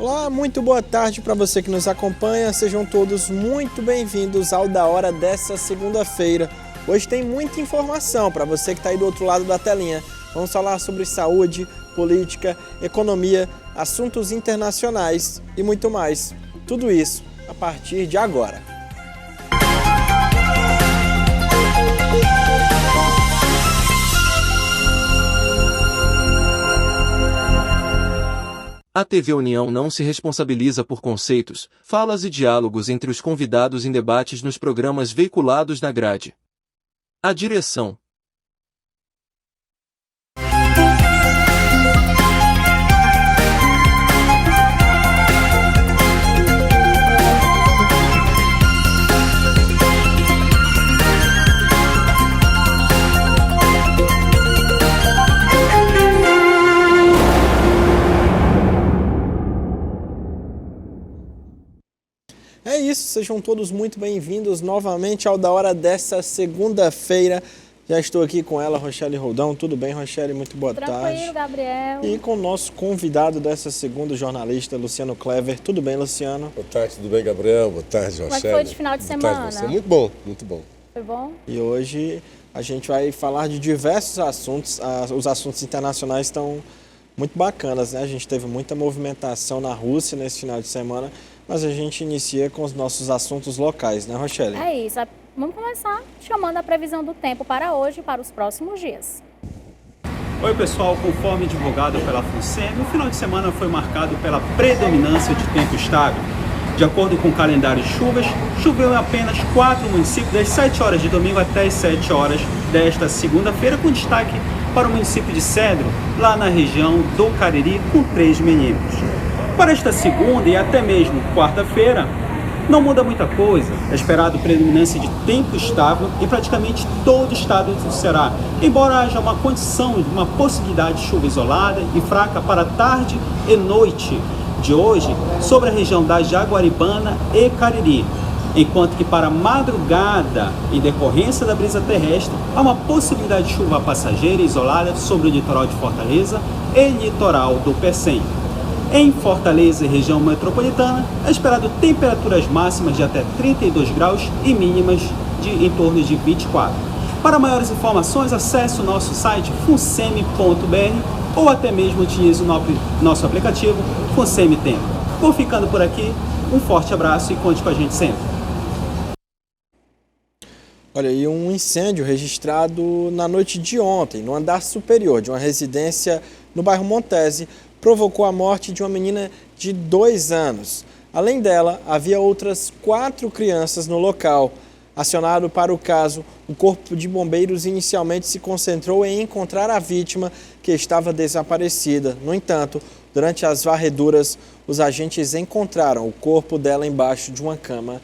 Olá, muito boa tarde para você que nos acompanha. Sejam todos muito bem-vindos ao Da Hora dessa segunda-feira. Hoje tem muita informação para você que está aí do outro lado da telinha. Vamos falar sobre saúde, política, economia, assuntos internacionais e muito mais. Tudo isso a partir de agora. A TV União não se responsabiliza por conceitos, falas e diálogos entre os convidados em debates nos programas veiculados na grade. A direção. É isso, sejam todos muito bem-vindos novamente ao Da Hora dessa segunda-feira. Já estou aqui com ela, Rochelle Roldão. Tudo bem, Rochelle? Muito boa tarde. Tranquilo, Gabriel. E com o nosso convidado dessa segunda, jornalista, Luciano Clever. Tudo bem, Luciano? Boa tarde, tudo bem, Gabriel? Boa tarde, Rochelle. Como é que foi de final de semana? Tarde, muito bom, muito bom. Foi bom? E hoje a gente vai falar de diversos assuntos. Os assuntos internacionais estão muito bacanas, né? A gente teve muita movimentação na Rússia nesse final de semana, mas a gente inicia com os nossos assuntos locais, né, Rochelle? É isso. Vamos começar chamando a previsão do tempo para hoje e para os próximos dias. Oi pessoal, conforme divulgado pela FUNSEMI, o final de semana foi marcado pela predominância de tempo estável. De acordo com o calendário de chuvas, choveu em apenas 4 municípios das 7 horas de domingo até as 7 horas desta segunda-feira, com destaque para o município de Cedro, lá na região do Cariri, com 3 milímetros. Para esta segunda e até mesmo quarta-feira, não muda muita coisa. É esperado predominância de tempo estável em praticamente todo o estado do Ceará, embora haja uma condição de uma possibilidade de chuva isolada e fraca para tarde e noite de hoje sobre a região da Jaguaribana e Cariri, enquanto que para madrugada, em decorrência da brisa terrestre, há uma possibilidade de chuva passageira isolada sobre o litoral de Fortaleza e litoral do Pecém. Em Fortaleza e região metropolitana, é esperado temperaturas máximas de até 32 graus e mínimas em torno de 24. Para maiores informações, acesse o nosso site funsemi.br ou até mesmo utilize o nosso aplicativo FUNSEMI Tempo. Vou ficando por aqui, um forte abraço e conte com a gente sempre. Olha, e um incêndio registrado na noite de ontem, no andar superior de uma residência no bairro Montese, provocou a morte de uma menina de 2 anos. Além dela, havia outras 4 crianças no local. Acionado para o caso, o Corpo de Bombeiros inicialmente se concentrou em encontrar a vítima, que estava desaparecida. No entanto, durante as varreduras, os agentes encontraram o corpo dela embaixo de uma cama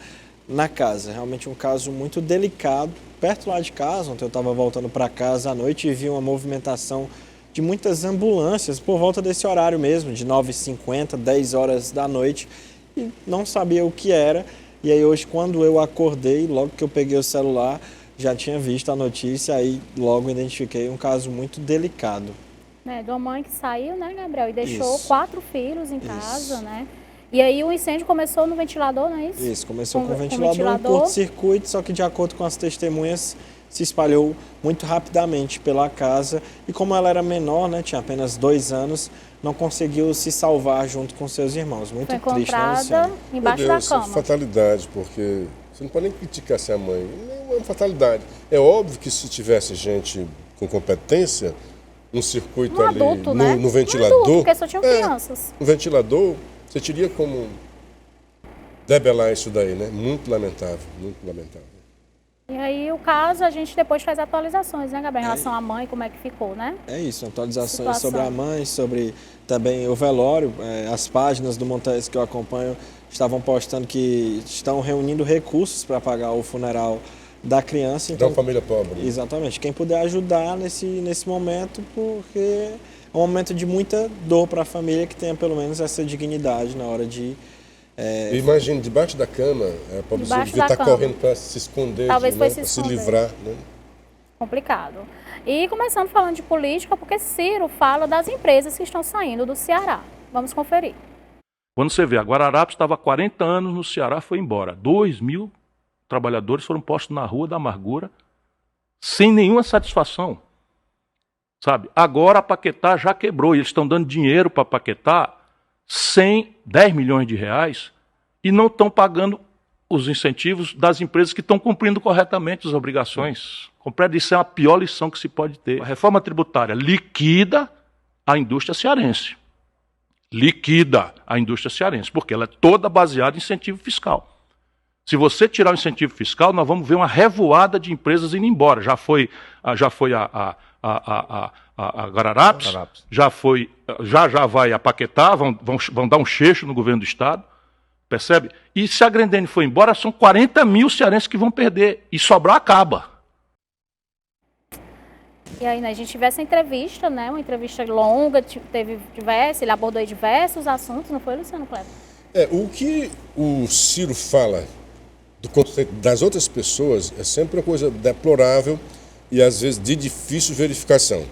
na casa. Realmente um caso muito delicado, perto lá de casa. Ontem eu estava voltando para casa à noite e vi uma movimentação de muitas ambulâncias por volta desse horário mesmo, de 9h50, 10 horas da noite, e não sabia o que era. E aí hoje, quando eu acordei, logo que eu peguei o celular, já tinha visto a notícia, aí logo identifiquei um caso muito delicado. De uma mãe que saiu, né, Gabriel, e deixou Isso. 4 filhos em casa, Isso. né? E aí o incêndio começou no ventilador, não é isso? Isso, começou com o ventilador, um curto-circuito, só que de acordo com as testemunhas, se espalhou muito rapidamente pela casa. E como ela era menor, né, tinha apenas 2 anos, não conseguiu se salvar junto com seus irmãos. Muito Foi triste, né, encontrada Luciano? embaixo Meu Deus, da cama. fatalidade, porque você não pode nem criticar se a mãe. É uma fatalidade. É óbvio que se tivesse gente com competência, um circuito Um ali adulto, né? no Um ventilador. adulto, porque só tinham crianças. No ventilador, você teria como debelar isso daí, né? Muito lamentável, muito lamentável. E aí o caso, a gente depois faz atualizações, né, Gabriel, em relação à mãe, como é que ficou, né? É isso, atualizações Situação. sobre a mãe, sobre também o velório. As páginas do Montese que eu acompanho estavam postando que estão reunindo recursos para pagar o funeral da criança. Então, Então, família pobre. exatamente, quem puder ajudar nesse momento, porque é um momento de muita dor para a família, que tenha pelo menos essa dignidade na hora de... Imagina, debaixo da cama, a pobre Debaixo devia da estar cama. correndo para se esconder, Talvez né? foi se Para se esconder. livrar. Né? Complicado. E começando falando de política, porque Ciro fala das empresas que estão saindo do Ceará. Vamos conferir. Quando você vê, a Guararapes estava há 40 anos no Ceará, foi embora. 2.000 trabalhadores foram postos na rua da amargura, sem nenhuma satisfação. Sabe? Agora a Paquetá já quebrou, e eles estão dando dinheiro para a Paquetá, 10 milhões de reais, e não estão pagando os incentivos das empresas que estão cumprindo corretamente as obrigações. Compreende? Isso é a pior lição que se pode ter. A reforma tributária liquida a indústria cearense. Liquida a indústria cearense, porque ela é toda baseada em incentivo fiscal. Se você tirar o incentivo fiscal, nós vamos ver uma revoada de empresas indo embora. Já foi a Guararapes, já vai a Paquetá, vão dar um cheixo no governo do Estado, percebe? E se a Grendene for embora, são 40 mil cearenses que vão perder, e Sobral acaba. E aí, né, a gente teve essa entrevista, né, uma entrevista longa, ele abordou diversos assuntos, não foi, Luciano Kleber? O que o Ciro fala do conceito das outras pessoas é sempre uma coisa deplorável e às vezes de difícil verificação.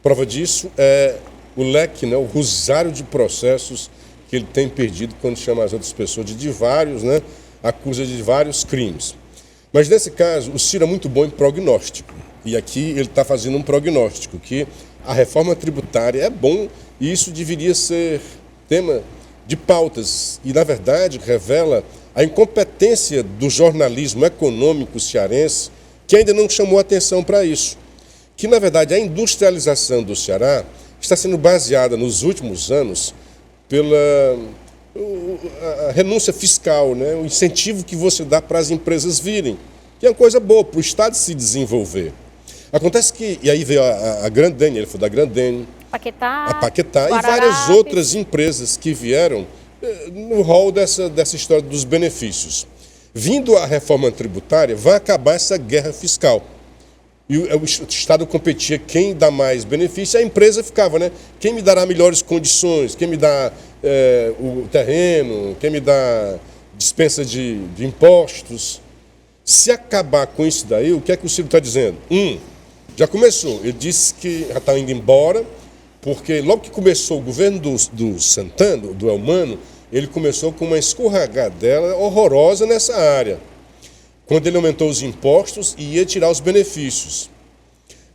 Prova disso é o leque, né, o rosário de processos que ele tem perdido quando chama as outras pessoas de vários, né, acusa de vários crimes. Mas nesse caso, o Ciro é muito bom em prognóstico. E aqui ele está fazendo um prognóstico, que a reforma tributária é bom e isso deveria ser tema de pautas. E, na verdade, revela a incompetência do jornalismo econômico cearense, que ainda não chamou atenção para isso. Que, na verdade, a industrialização do Ceará está sendo baseada nos últimos anos pela a renúncia fiscal, né? O incentivo que você dá para as empresas virem, que é uma coisa boa para o Estado se desenvolver. Acontece que, e aí veio a Grendene, ele foi da Grendene, a Paquetá e várias outras empresas que vieram no rol dessa história dos benefícios. Vindo a reforma tributária, vai acabar essa guerra fiscal. E o Estado competia quem dá mais benefício, a empresa ficava, né? Quem me dará melhores condições, quem me dá o terreno, quem me dá dispensa de impostos. Se acabar com isso daí, o que é que o Ciro está dizendo? Já começou, ele disse que já está indo embora, porque logo que começou o governo do Santana, do Elmano, ele começou com uma escorregadela horrorosa nessa área. Quando ele aumentou os impostos e ia tirar os benefícios.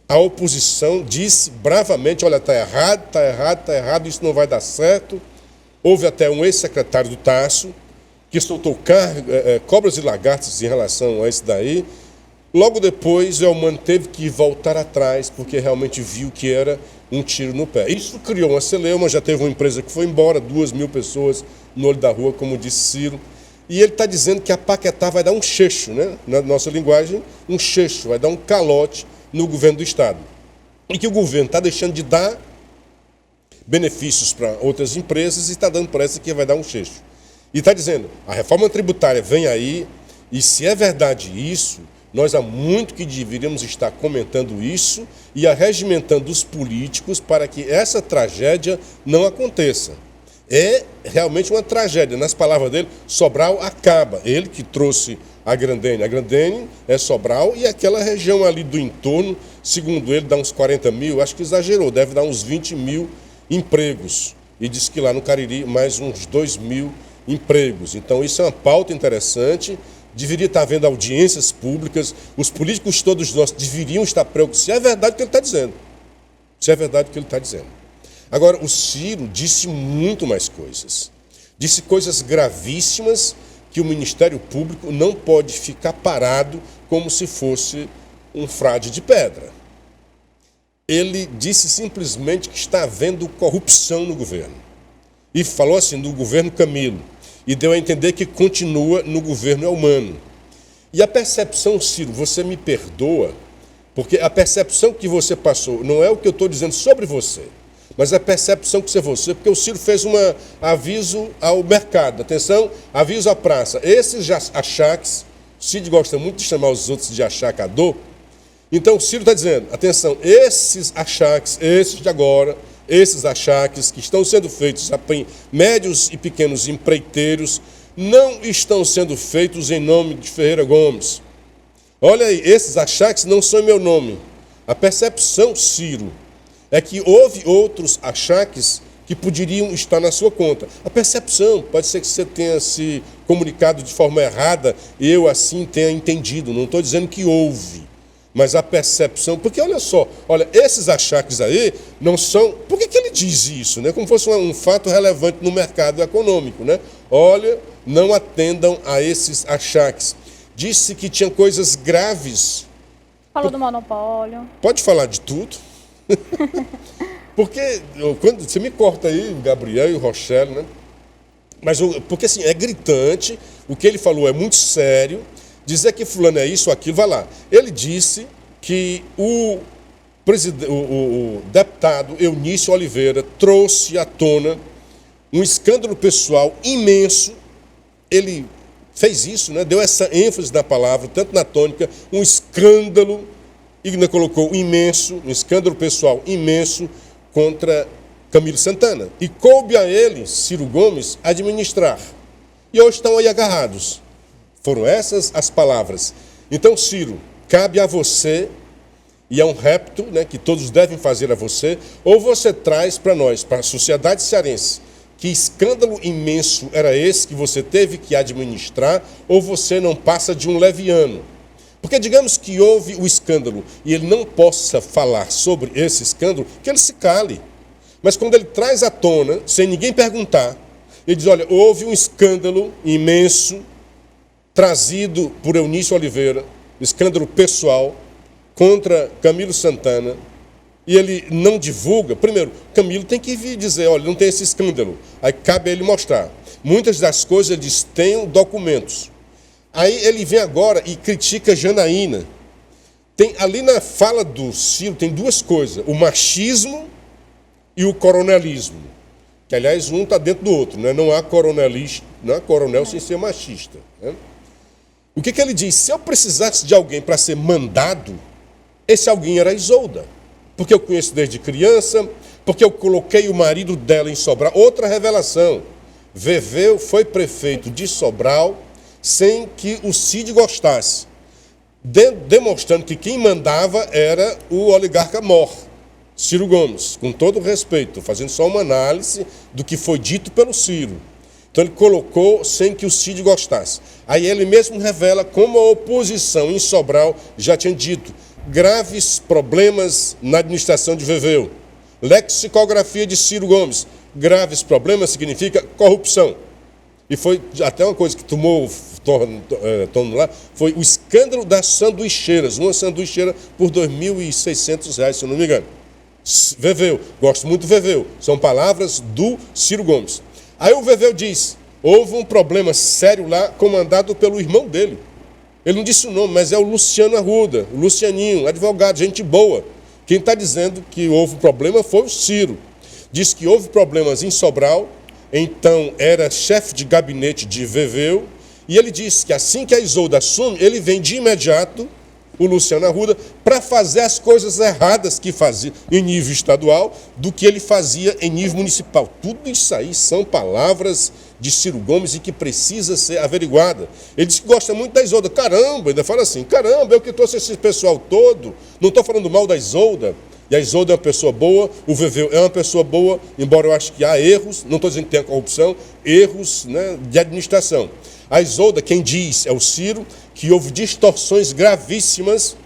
A oposição disse bravamente, olha, está errado, isso não vai dar certo. Houve até um ex-secretário do Tasso, que soltou cobras e lagartas em relação a isso daí. Logo depois, o Elmano teve que voltar atrás, porque realmente viu que era um tiro no pé. Isso criou uma celeuma, já teve uma empresa que foi embora, 2.000 pessoas no olho da rua, como disse Ciro. E ele está dizendo que a Paquetá vai dar um cheixo, né? Na nossa linguagem, um cheixo, vai dar um calote no governo do Estado. E que o governo está deixando de dar benefícios para outras empresas e está dando para essa que vai dar um cheixo. E está dizendo, a reforma tributária vem aí, e se é verdade isso, nós há muito que deveríamos estar comentando isso e arregimentando os políticos para que essa tragédia não aconteça. É realmente uma tragédia. Nas palavras dele, Sobral acaba. Ele que trouxe a Grendene. A Grendene é Sobral e aquela região ali do entorno, segundo ele, dá uns 40 mil, acho que exagerou, deve dar uns 20 mil empregos. E diz que lá no Cariri mais uns 2.000 empregos. Então isso é uma pauta interessante. Deveria estar havendo audiências públicas, os políticos todos nós deveriam estar preocupados, se é verdade o que ele está dizendo. Se é verdade o que ele está dizendo. Agora, o Ciro disse muito mais coisas. Disse coisas gravíssimas que o Ministério Público não pode ficar parado como se fosse um frade de pedra. Ele disse simplesmente que está havendo corrupção no governo. E falou assim, no governo Camilo. E deu a entender que continua no governo Elmano. E a percepção, Ciro, você me perdoa, porque a percepção que você passou não é o que eu estou dizendo sobre você, mas a percepção que você, porque o Ciro fez um aviso ao mercado, atenção, aviso à praça. Esses achaques, o Cid gosta muito de chamar os outros de achacador, então o Ciro está dizendo, atenção, esses achaques, esses de agora, esses achaques que estão sendo feitos a médios e pequenos empreiteiros não estão sendo feitos em nome de Ferreira Gomes. Olha aí, esses achaques não são em meu nome. A percepção, Ciro, é que houve outros achaques que poderiam estar na sua conta. A percepção, pode ser que você tenha se comunicado de forma errada, eu assim tenha entendido, não estou dizendo que houve, mas a percepção, porque olha só, esses achaques aí não são, por que ele diz isso, né? Como fosse um fato relevante no mercado econômico, né? Olha, não atendam a esses achaques. Disse que tinha coisas graves. Falou do monopólio. Pode falar de tudo. Porque, quando você me corta aí, o Gabriel e o Rochelle, né? Mas, porque assim, é gritante, o que ele falou é muito sério, dizer que fulano é isso ou aquilo, vai lá. Ele disse que o deputado Eunício Oliveira trouxe à tona um escândalo pessoal imenso, ele fez isso, né? Deu essa ênfase na palavra, tanto na tônica, um escândalo, e ainda colocou imenso, um escândalo pessoal imenso, contra Camilo Santana. E coube a ele, Ciro Gomes, administrar. E hoje estão aí agarrados. Foram essas as palavras. Então, Ciro, cabe a você, e é um repto, né, que todos devem fazer a você, ou você traz para nós, para a sociedade cearense, que escândalo imenso era esse que você teve que administrar, ou você não passa de um leviano. Porque digamos que houve o escândalo e ele não possa falar sobre esse escândalo, que ele se cale. Mas quando ele traz à tona, sem ninguém perguntar, ele diz, olha, houve um escândalo imenso trazido por Eunício Oliveira, escândalo pessoal, contra Camilo Santana, e ele não divulga. Primeiro, Camilo tem que vir dizer, olha, não tem esse escândalo. Aí cabe a ele mostrar. Muitas das coisas ele diz, tenham documentos. Aí ele vem agora e critica Janaína. Tem, ali na fala do Ciro tem duas coisas, o machismo e o coronelismo. Que, aliás, um está dentro do outro, né? Não há coronel sem ser machista. Né? O que ele diz? Se eu precisasse de alguém para ser mandado, esse alguém era Isolda. Porque eu conheço desde criança, porque eu coloquei o marido dela em Sobral. Outra revelação, Veveu foi prefeito de Sobral sem que o Cid gostasse, demonstrando que quem mandava era o oligarca mor, Ciro Gomes, com todo o respeito, fazendo só uma análise do que foi dito pelo Ciro. Então ele colocou sem que o Cid gostasse. Aí ele mesmo revela como a oposição em Sobral já tinha dito, graves problemas na administração de Veveu. Lexicografia de Ciro Gomes, graves problemas significa corrupção. E foi até uma coisa que tomou torno lá, foi o escândalo das sanduicheiras. Uma sanduicheira por R$ 2.600, se eu não me engano. Veveu, gosto muito do Veveu. São palavras do Ciro Gomes. Aí o Veveu diz, houve um problema sério lá, comandado pelo irmão dele. Ele não disse o nome, mas é o Luciano Arruda, o Lucianinho, advogado, gente boa. Quem está dizendo que houve um problema foi o Ciro. Diz que houve problemas em Sobral, então era chefe de gabinete de Veveu, e ele disse que assim que a Isolda assume, ele vem de imediato, o Luciano Arruda, para fazer as coisas erradas que fazia em nível estadual do que ele fazia em nível municipal. Tudo isso aí são palavras de Ciro Gomes e que precisa ser averiguada. Ele diz que gosta muito da Isolda. Caramba, ainda fala assim, caramba, eu que trouxe esse pessoal todo, não estou falando mal da Isolda. E a Isolda é uma pessoa boa, o Veveu é uma pessoa boa, embora eu acho que há erros, não estou dizendo que tenha corrupção, erros, né, de administração. A Isolda, quem diz é o Ciro, que houve distorções gravíssimas,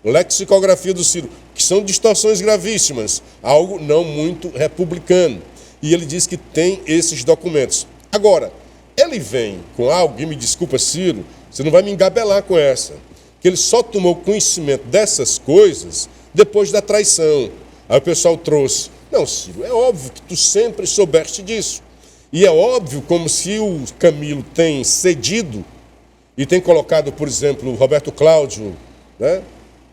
lexicografia do Ciro, que são distorções gravíssimas, algo não muito republicano. E ele diz que tem esses documentos. Agora, ele vem com algo, e me desculpa, Ciro, você não vai me engabelar com essa, que ele só tomou conhecimento dessas coisas depois da traição. Aí o pessoal trouxe, não, Ciro, é óbvio que tu sempre soubeste disso. E é óbvio, como se o Camilo tem cedido e tem colocado, por exemplo, o Roberto Cláudio, né?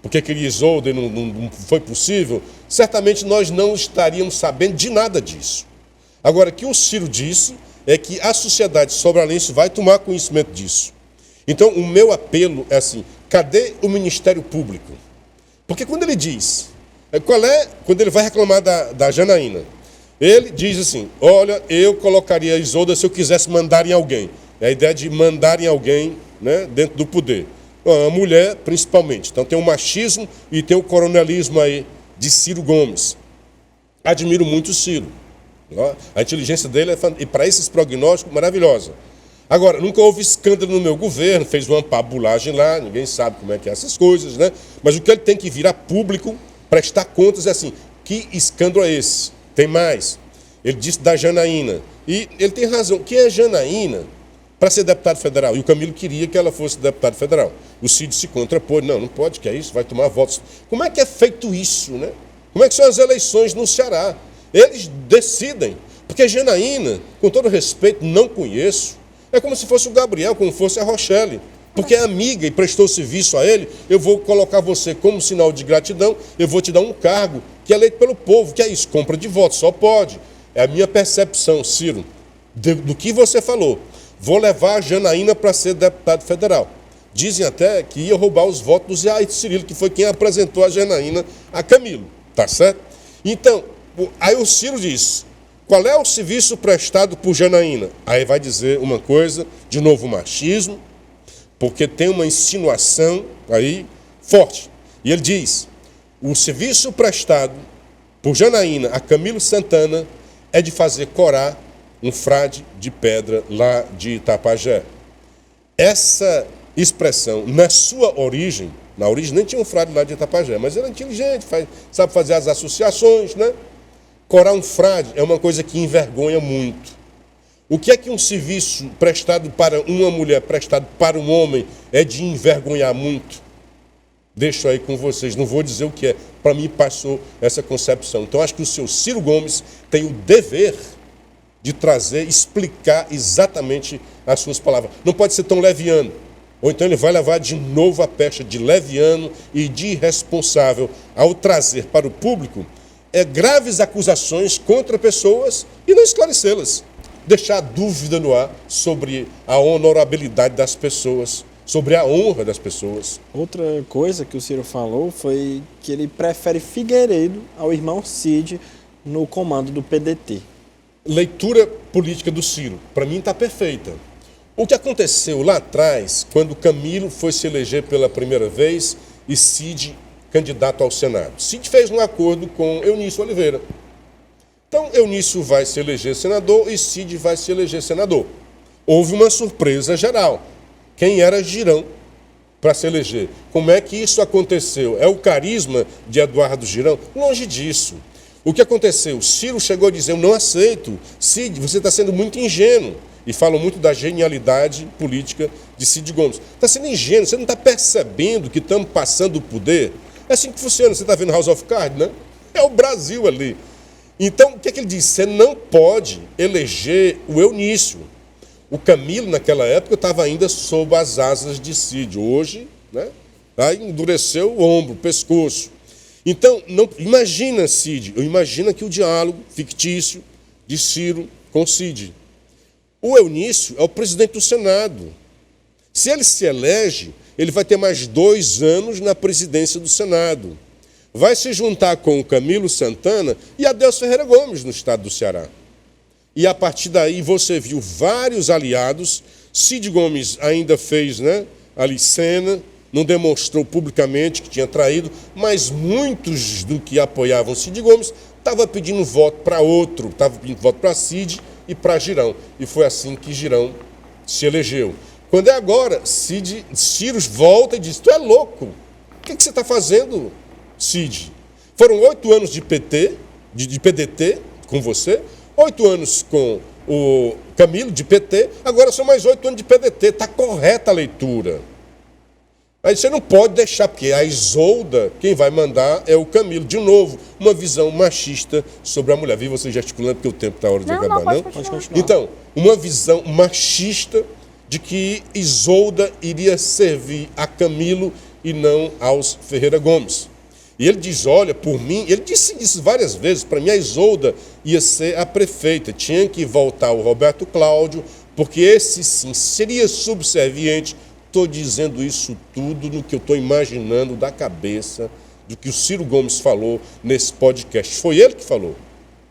Porque queria Isolda e não foi possível, certamente nós não estaríamos sabendo de nada disso. Agora, o que o Ciro disse é que a sociedade sobralense vai tomar conhecimento disso. Então, o meu apelo é assim, cadê o Ministério Público? Porque quando ele diz, quando ele vai reclamar da Janaína, ele diz assim, olha, eu colocaria a Isolda se eu quisesse mandar em alguém. É a ideia de mandar em alguém, né, dentro do poder. A mulher, principalmente. Então tem o machismo e tem o coronelismo aí de Ciro Gomes. Admiro muito o Ciro. A inteligência dele e para esses prognósticos, maravilhosa. Agora, nunca houve escândalo no meu governo, fez uma pabulagem lá, ninguém sabe como é que é essas coisas, né? Mas o que ele tem que vir a público, prestar contas é assim, que escândalo é esse? Tem mais. Ele disse da Janaína. E ele tem razão. Quem é Janaína para ser deputado federal? E o Camilo queria que ela fosse deputado federal. O Cid se contrapôs. Não pode, que é isso, vai tomar votos. Como é que é feito isso, né? Como é que são as eleições no Ceará? Eles decidem. Porque Janaína, com todo respeito, não conheço. É como se fosse o Gabriel, como fosse a Rochelle. Porque é amiga e prestou serviço a ele, eu vou colocar você como sinal de gratidão, eu vou te dar um cargo que é eleito pelo povo, que é isso, compra de votos, só pode. É a minha percepção, Ciro, do que você falou. Vou levar a Janaína para ser deputado federal. Dizem até que ia roubar os votos do Zé Ayrton Cirilo, que foi quem apresentou a Janaína a Camilo, tá certo? Então, aí o Ciro diz, qual é o serviço prestado por Janaína? Aí vai dizer uma coisa, de novo machismo, porque tem uma insinuação aí forte. E ele diz, o serviço prestado por Janaína a Camilo Santana é de fazer corar um frade de pedra lá de Itapajé. Essa expressão, na sua origem, na origem nem tinha um frade lá de Itapajé, mas ele é inteligente, sabe fazer as associações, né? Corar um frade é uma coisa que envergonha muito. O que é que um serviço prestado para uma mulher, prestado para um homem, é de envergonhar muito? Deixo aí com vocês, não vou dizer o que é. Para mim passou essa concepção. Então acho que o seu Ciro Gomes tem o dever de trazer, explicar exatamente as suas palavras. Não pode ser tão leviano. Ou então ele vai levar de novo a pecha de leviano e de irresponsável ao trazer para o público graves acusações contra pessoas e não esclarecê-las. Deixar dúvida no ar sobre a honorabilidade das pessoas, sobre a honra das pessoas. Outra coisa que o Ciro falou foi que ele prefere Figueiredo ao irmão Cid no comando do PDT. Leitura política do Ciro, para mim está perfeita. O que aconteceu lá atrás, quando Camilo foi se eleger pela primeira vez e Cid candidato ao Senado? Cid fez um acordo com Eunício Oliveira. Então, Eunício vai se eleger senador e Cid vai se eleger senador. Houve uma surpresa geral. Quem era Girão para se eleger? Como é que isso aconteceu? É o carisma de Eduardo Girão? Longe disso. O que aconteceu? Ciro chegou a dizer, eu não aceito. Cid, você está sendo muito ingênuo. E falam muito da genialidade política de Cid Gomes. Está sendo ingênuo, você não está percebendo que estamos passando o poder? É assim que funciona, você está vendo House of Cards, né? É o Brasil ali. Então, o que é que ele diz? Você não pode eleger o Eunício. O Camilo, naquela época, estava ainda sob as asas de Cid. Hoje, né, aí endureceu o ombro, o pescoço. Então, não, imagina, Cid, imagina que o diálogo fictício de Ciro com Cid. O Eunício é o presidente do Senado. Se ele se elege, ele vai ter mais 2 anos na presidência do Senado. Vai se juntar com o Camilo Santana e Adelso Ferreira Gomes no estado do Ceará. E a partir daí você viu vários aliados. Cid Gomes ainda fez, né, ali cena, não demonstrou publicamente que tinha traído, mas muitos do que apoiavam Cid Gomes estavam pedindo voto para outro, estavam pedindo voto para Cid e para Girão. E foi assim que Girão se elegeu. Quando é agora, Ciro volta e diz, tu é louco, o que você está fazendo, Cid? Foram 8 anos de PT, de PDT com você, 8 anos com o Camilo, de PT, agora são mais 8 anos de PDT, está correta a leitura. Aí você não pode deixar, porque a Isolda, quem vai mandar é o Camilo. De novo, uma visão machista sobre a mulher. Vi você gesticulando, porque o tempo está hora de acabar, não? Pode continuar. Então, uma visão machista de que Isolda iria servir a Camilo e não aos Ferreira Gomes. E ele diz, olha, por mim, ele disse isso várias vezes, para mim a Isolda ia ser a prefeita, tinha que voltar o Roberto Cláudio, porque esse sim seria subserviente. Estou dizendo isso tudo no que eu estou imaginando da cabeça do que o Ciro Gomes falou nesse podcast. Foi ele que falou,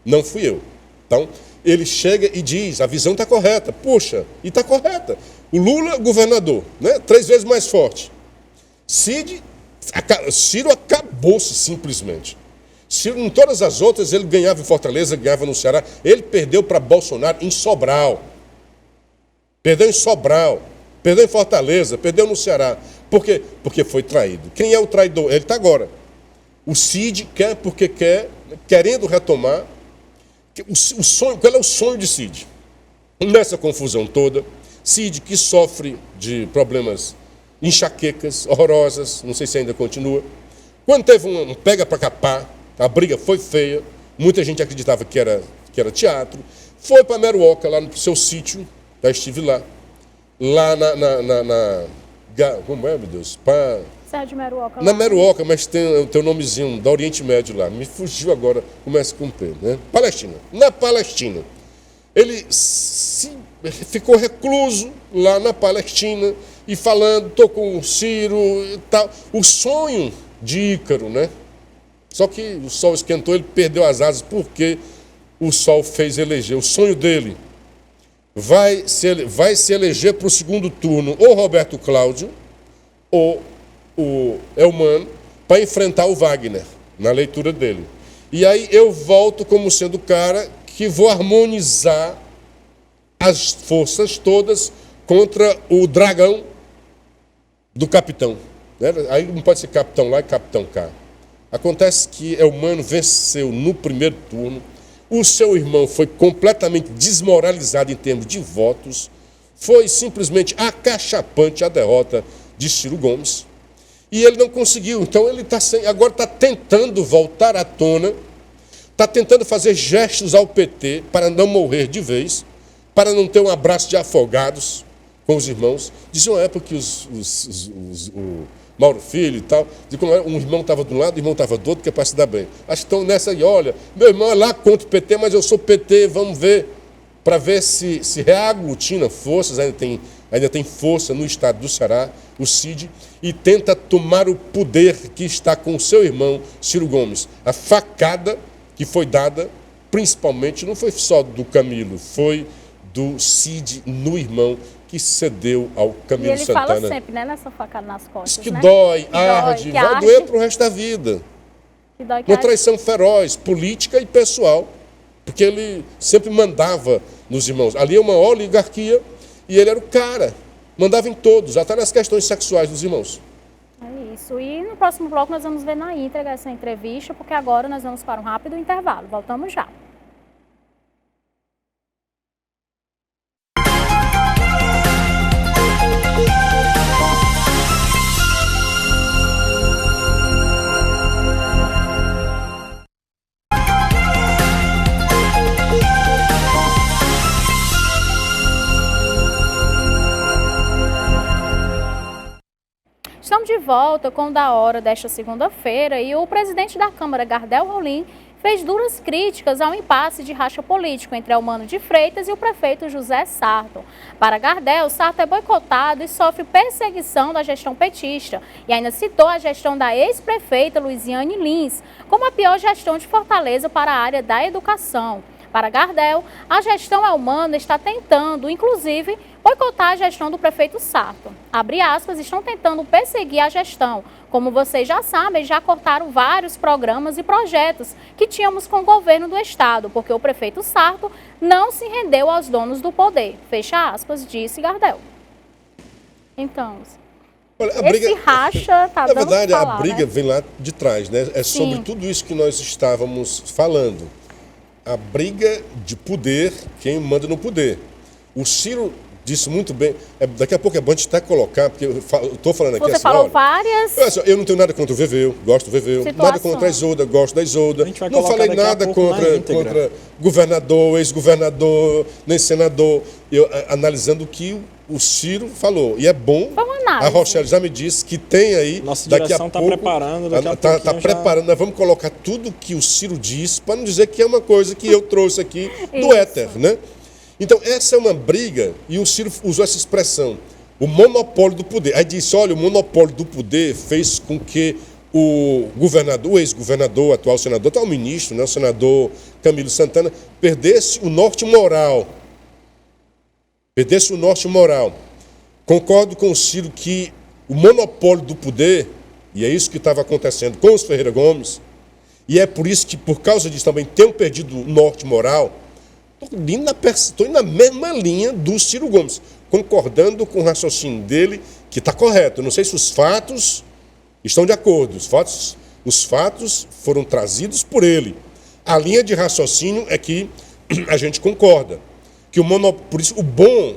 não fui eu. Então, ele chega e diz, a visão está correta. Puxa, e está correta. O Lula, governador, né, 3 vezes mais forte. Ciro acabou-se simplesmente. Ciro, em todas as outras, ele ganhava em Fortaleza, ganhava no Ceará. Ele perdeu para Bolsonaro em Sobral. Perdeu em Sobral. Perdeu em Fortaleza. Perdeu no Ceará. Por quê? Porque foi traído. Quem é o traidor? Ele está agora. O Cid quer porque quer, querendo retomar. O sonho, qual é o sonho de Cid? Nessa confusão toda, Cid, que sofre de problemas, enxaquecas horrorosas, não sei se ainda continua. Quando teve um pega para capar, a briga foi feia, muita gente acreditava que era teatro, foi para Meruoca, lá no seu sítio, já estive lá como é, meu Deus? Sérgio Meruoca. Na Meruoca, mas tem o teu nomezinho, da Oriente Médio lá, me fugiu agora, começa com P, né? Palestina, na Palestina. Ele ficou recluso lá na Palestina e falando, estou com o Ciro e tal. O sonho de Ícaro, né? Só que o sol esquentou, ele perdeu as asas porque o sol fez eleger. O sonho dele vai se eleger para o segundo turno ou Roberto Cláudio ou o Elmano para enfrentar o Wagner, na leitura dele. E aí eu volto como sendo o cara que vou harmonizar as forças todas contra o dragão do capitão. Né? Aí não pode ser capitão lá e capitão cá. Acontece que Elmano venceu no primeiro turno, o seu irmão foi completamente desmoralizado em termos de votos, foi simplesmente acachapante a derrota de Ciro Gomes, e ele não conseguiu. Então ele agora está tentando voltar à tona, está tentando fazer gestos ao PT para não morrer de vez, para não ter um abraço de afogados com os irmãos. Dizia uma época que o Mauro Filho e tal, de como um irmão estava de um lado, o irmão estava do outro, que é para se dar bem. Acho que estão nessa aí, olha, meu irmão é lá contra o PT, mas eu sou PT, vamos ver, para ver se reaglutina forças, ainda tem força no estado do Ceará, o Cid, e tenta tomar o poder que está com o seu irmão, Ciro Gomes. A facada que foi dada, principalmente, não foi só do Camilo, foi do Cid no irmão, que cedeu ao Camilo Santana. E ele fala sempre, né, nessa facada nas costas, diz que né? dói, arde, vai doer para o resto da vida. Uma traição feroz, política e pessoal, porque ele sempre mandava nos irmãos. Ali é uma oligarquia e ele era o cara, mandava em todos, até nas questões sexuais dos irmãos. É isso. E no próximo bloco nós vamos ver na íntegra essa entrevista, porque agora nós vamos para um rápido intervalo. Voltamos já. Estamos de volta com o Da Hora desta segunda-feira e o presidente da Câmara, Gardel Rolim, fez duras críticas ao impasse de racha político entre Eumano de Freitas e o prefeito José Sarto. Para Gardel, Sarto é boicotado e sofre perseguição da gestão petista e ainda citou a gestão da ex-prefeita Luiziane Lins como a pior gestão de Fortaleza para a área da educação. Para Gardel, a gestão Eumano está tentando, inclusive, boicotar a gestão do prefeito Sarto. Abre aspas, estão tentando perseguir a gestão. Como vocês já sabem, já cortaram vários programas e projetos que tínhamos com o governo do estado, porque o prefeito Sarto não se rendeu aos donos do poder. Fecha aspas, disse Gardel. Então, olha, esse racha está dando o que falar, na verdade, a briga, né, vem lá de trás, né? É Sim. sobre tudo isso que nós estávamos falando. A briga de poder, quem manda no poder. O Ciro disse muito bem, daqui a pouco é bom a gente até colocar, porque eu estou falando aqui você assim, falou olha, várias... Eu não tenho nada contra o VVU, gosto do VVU, nada contra a Isolda, gosto da Isolda, não falei nada contra governador, ex-governador, nem senador, analisando o que o Ciro falou, e é bom, a Rochelle já me disse que tem aí, nossa daqui a direção pouco, está preparando, nós vamos colocar tudo que o Ciro disse, para não dizer que é uma coisa que eu trouxe aqui do éter, né? Então, essa é uma briga, e o Ciro usou essa expressão, o monopólio do poder. Aí disse, olha, o monopólio do poder fez com que o governador, o ex-governador, atual senador, atual ministro, né, o senador Camilo Santana, perdesse o norte moral. Perdesse o norte moral. Concordo com o Ciro que o monopólio do poder, e é isso que estava acontecendo com os Ferreira Gomes, E é por isso que, por causa disso também, tenho perdido o norte moral. Estou indo na mesma linha do Ciro Gomes, concordando com o raciocínio dele, que está correto. Eu não sei se os fatos estão de acordo. Os fatos foram trazidos por ele. A linha de raciocínio é que a gente concorda. Que por isso, o bom,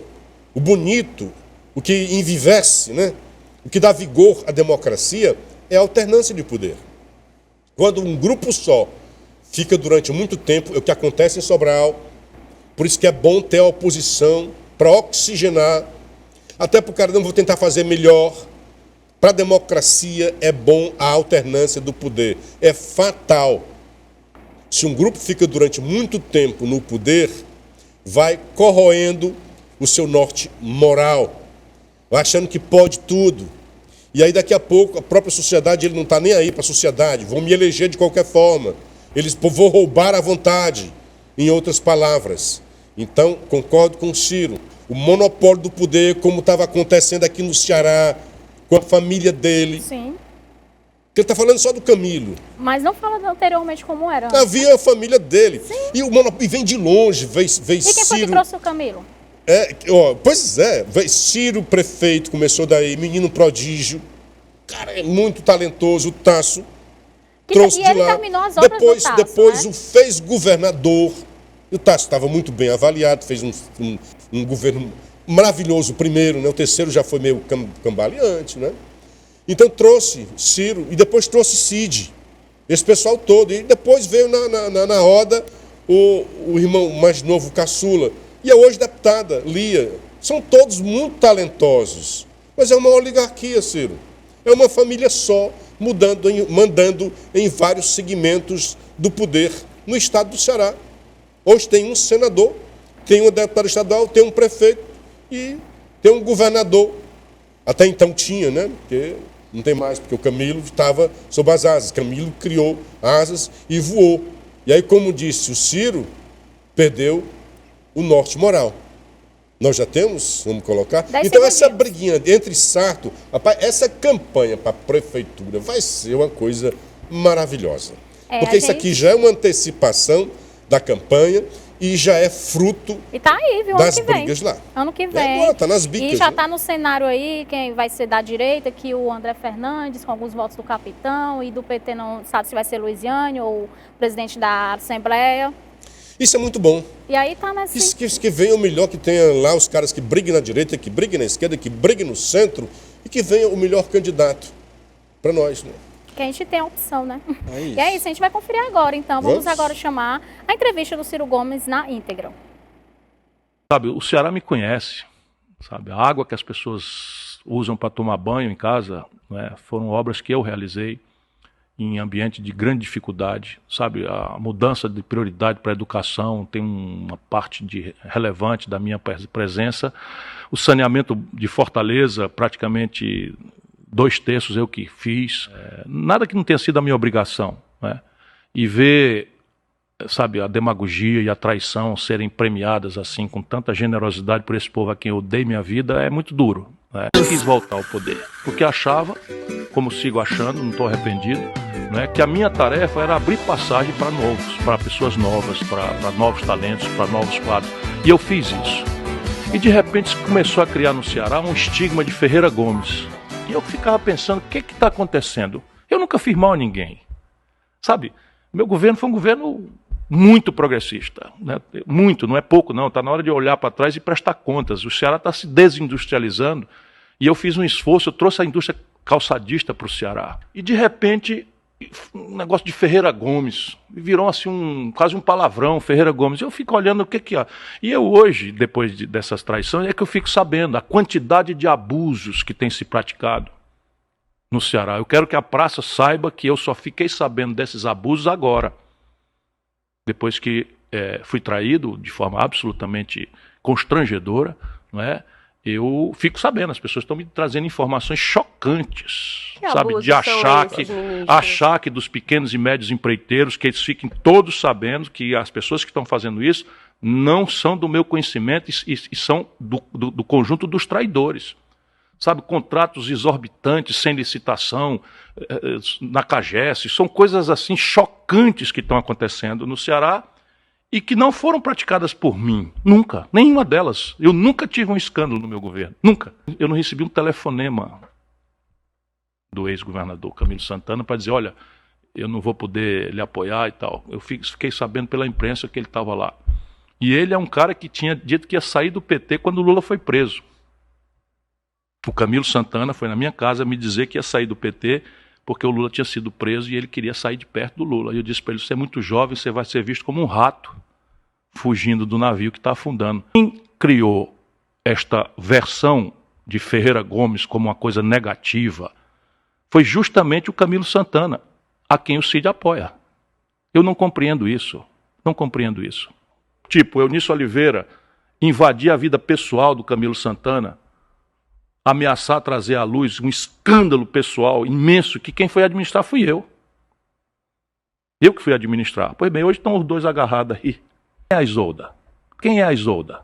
o bonito, o que envivece, né? O que dá vigor à democracia é a alternância de poder. Quando um grupo só fica durante muito tempo, é o que acontece em Sobral. Por isso que é bom ter a oposição para oxigenar. Até porque, cara, não vou tentar fazer melhor. Para a democracia é bom a alternância do poder. É fatal. Se um grupo fica durante muito tempo no poder, vai corroendo o seu norte moral, vai achando que pode tudo. E aí daqui a pouco a própria sociedade, ele não está nem aí para a sociedade, vão me eleger de qualquer forma. Eles vão roubar à vontade, em outras palavras. Então, concordo com o Ciro. O monopólio do poder, como estava acontecendo aqui no Ceará, com a família dele. Sim. Porque ele está falando só do Camilo. Mas não fala anteriormente como era. Havia a família dele. Sim. E vem de longe, veio E quem Ciro. foi que trouxe o Camilo? Pois é, veio Ciro, prefeito, começou daí, menino prodígio. Cara, é muito talentoso, o Tasso. Trouxe E de ele lá. terminou as obras do Tasso, Depois né? o fez governador. E o Tasso estava muito bem avaliado, fez um governo maravilhoso primeiro, né? O terceiro já foi meio cambaleante, né? Então trouxe Ciro e depois trouxe Cid, esse pessoal todo. E depois veio na roda o irmão mais novo, Caçula. E a hoje deputada, Lia. São todos muito talentosos. Mas é uma oligarquia, Ciro. É uma família só, mandando em vários segmentos do poder no estado do Ceará. Hoje tem um senador, tem um deputado estadual, tem um prefeito e tem um governador. Até então tinha, né? Porque não tem mais, porque o Camilo estava sob as asas. Camilo criou asas e voou. E aí, como disse o Ciro, perdeu o norte moral. Nós já temos, vamos colocar. Então, essa briguinha entre Sarto, rapaz, essa campanha para a prefeitura vai ser uma coisa maravilhosa. Porque isso aqui já é uma antecipação da campanha e já é fruto tá aí, viu, das brigas lá. Ano que vem. Agora, tá nas bicas, e já né? está no cenário aí, quem vai ser da direita, que o André Fernandes, com alguns votos do Capitão, e do PT não sabe se vai ser Luiziane ou o presidente da Assembleia. Isso é muito bom. E aí tá nessa... Que venha o melhor, que tenha lá os caras que briguem na direita, que briguem na esquerda, que briguem no centro, e que venha o melhor candidato para nós, né? Que a gente tem a opção, né? É isso. E é isso, a gente vai conferir agora, então. Vamos Vamos? agora chamar a entrevista do Ciro Gomes na íntegra. Sabe, o Ceará me conhece, sabe? A água que as pessoas usam para tomar banho em casa, né, foram obras que eu realizei em ambiente de grande dificuldade, sabe? A mudança de prioridade para a educação tem uma parte relevante da minha presença. O saneamento de Fortaleza, praticamente 2/3 eu que fiz. Nada que não tenha sido a minha obrigação, né? E ver, sabe, a demagogia e a traição serem premiadas assim, com tanta generosidade por esse povo a quem eu dei minha vida, é muito duro, né? Eu quis voltar ao poder, porque achava, como sigo achando, não estou arrependido, né, que a minha tarefa era abrir passagem para novos, para pessoas novas, para novos talentos, para novos quadros. E eu fiz isso. E de repente começou a criar no Ceará um estigma de Ferreira Gomes. E eu ficava pensando, o que está acontecendo? Eu nunca fiz mal a ninguém. Sabe, meu governo foi um governo muito progressista, né? Muito, não é pouco não, está na hora de olhar para trás e prestar contas. O Ceará está se desindustrializando e eu fiz um esforço, eu trouxe a indústria calçadista para o Ceará. E de repente, um negócio de Ferreira Gomes, virou assim quase um palavrão, Ferreira Gomes. Eu fico olhando o que há. E eu hoje, depois dessas traições, é que eu fico sabendo a quantidade de abusos que tem se praticado no Ceará. Eu quero que a praça saiba que eu só fiquei sabendo desses abusos agora, depois que fui traído de forma absolutamente constrangedora, não é? Eu fico sabendo, as pessoas estão me trazendo informações chocantes, sabe, de achar que dos pequenos e médios empreiteiros, que eles fiquem todos sabendo que as pessoas que estão fazendo isso não são do meu conhecimento e são do conjunto dos traidores. sabe, contratos exorbitantes, sem licitação, na CAGES. São coisas assim chocantes que estão acontecendo no Ceará e que não foram praticadas por mim, nunca, nenhuma delas. Eu nunca tive um escândalo no meu governo, nunca. Eu não recebi um telefonema do ex-governador Camilo Santana para dizer, olha, eu não vou poder lhe apoiar e tal. Eu fiquei sabendo pela imprensa que ele estava lá. E ele é um cara que tinha dito que ia sair do PT quando o Lula foi preso. O Camilo Santana foi na minha casa me dizer que ia sair do PT porque o Lula tinha sido preso e ele queria sair de perto do Lula. E eu disse para ele, você é muito jovem, você vai ser visto como um rato fugindo do navio que está afundando. Quem criou esta versão de Ferreira Gomes como uma coisa negativa foi justamente o Camilo Santana, a quem o Cid apoia. Eu não compreendo isso. Não compreendo isso. Tipo, Eunício Oliveira invadir a vida pessoal do Camilo Santana, ameaçar trazer à luz um escândalo pessoal imenso que quem foi administrar fui eu. Eu que fui administrar. Pois bem, hoje estão os dois agarrados aí. Quem é a Isolda? Quem é a Isolda?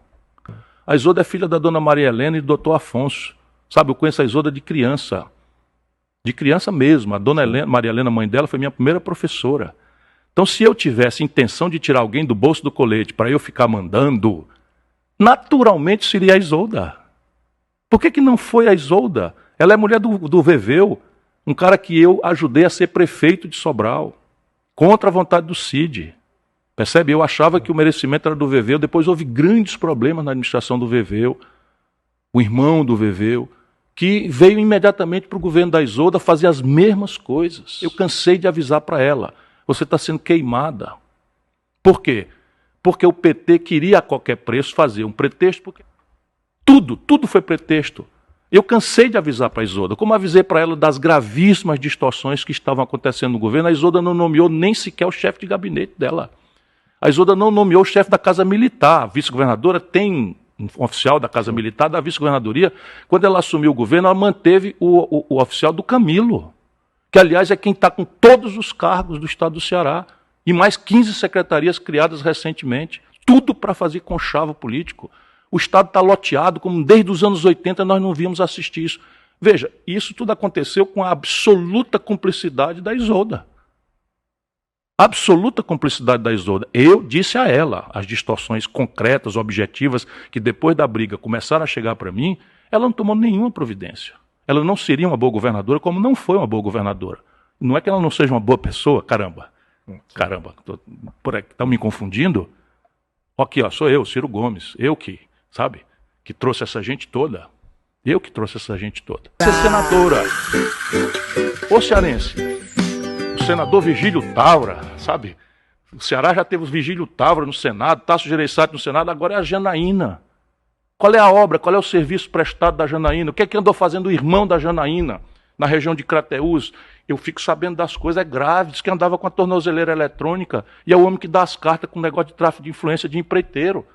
A Isolda é filha da dona Maria Helena e do doutor Afonso. Sabe, eu conheço a Isolda de criança. De criança mesmo. A dona Maria Helena, mãe dela, foi minha primeira professora. Então, se eu tivesse intenção de tirar alguém do bolso do colete para eu ficar mandando, naturalmente seria a Isolda. Por que não foi a Isolda? Ela é mulher do Veveu, um cara que eu ajudei a ser prefeito de Sobral, contra a vontade do Cid. Percebe? Eu achava que o merecimento era do Veveu, depois houve grandes problemas na administração do Veveu, o irmão do Veveu, que veio imediatamente para o governo da Isolda fazer as mesmas coisas. Eu cansei de avisar para ela, você está sendo queimada. Por quê? Porque o PT queria a qualquer preço fazer um pretexto, porque tudo foi pretexto. Eu cansei de avisar para a Isolda, como avisei para ela das gravíssimas distorções que estavam acontecendo no governo. A Isolda não nomeou nem sequer o chefe de gabinete dela. A Isolda não nomeou o chefe da Casa Militar. A vice-governadora tem um oficial da Casa Militar, da vice-governadoria. Quando ela assumiu o governo, ela manteve o oficial do Camilo, que, aliás, é quem está com todos os cargos do estado do Ceará, e mais 15 secretarias criadas recentemente. Tudo para fazer conchavo político. O Estado está loteado, como desde os anos 80 nós não víamos assistir isso. Veja, isso tudo aconteceu com a absoluta cumplicidade da Isolda. Absoluta cumplicidade da Isolda. Eu disse a ela as distorções concretas, objetivas, que depois da briga começaram a chegar para mim, ela não tomou nenhuma providência. Ela não seria uma boa governadora, como não foi uma boa governadora. Não é que ela não seja uma boa pessoa, caramba. Caramba, estão me confundindo? Aqui, ó, sou eu, Ciro Gomes, eu que, sabe, que trouxe essa gente toda. Eu que trouxe essa gente toda. Você é senadora. Ô cearense, o senador Vigílio Távora, sabe? O Ceará já teve o Vigílio Távora no Senado, Tasso Gereissati no Senado, agora é a Janaína. Qual é a obra, qual é o serviço prestado da Janaína? O que é que andou fazendo o irmão da Janaína na região de Crateús? Eu fico sabendo das coisas, é grave, diz que andava com a tornozeleira eletrônica e é o homem que dá as cartas com o negócio de tráfico de influência de empreiteiro.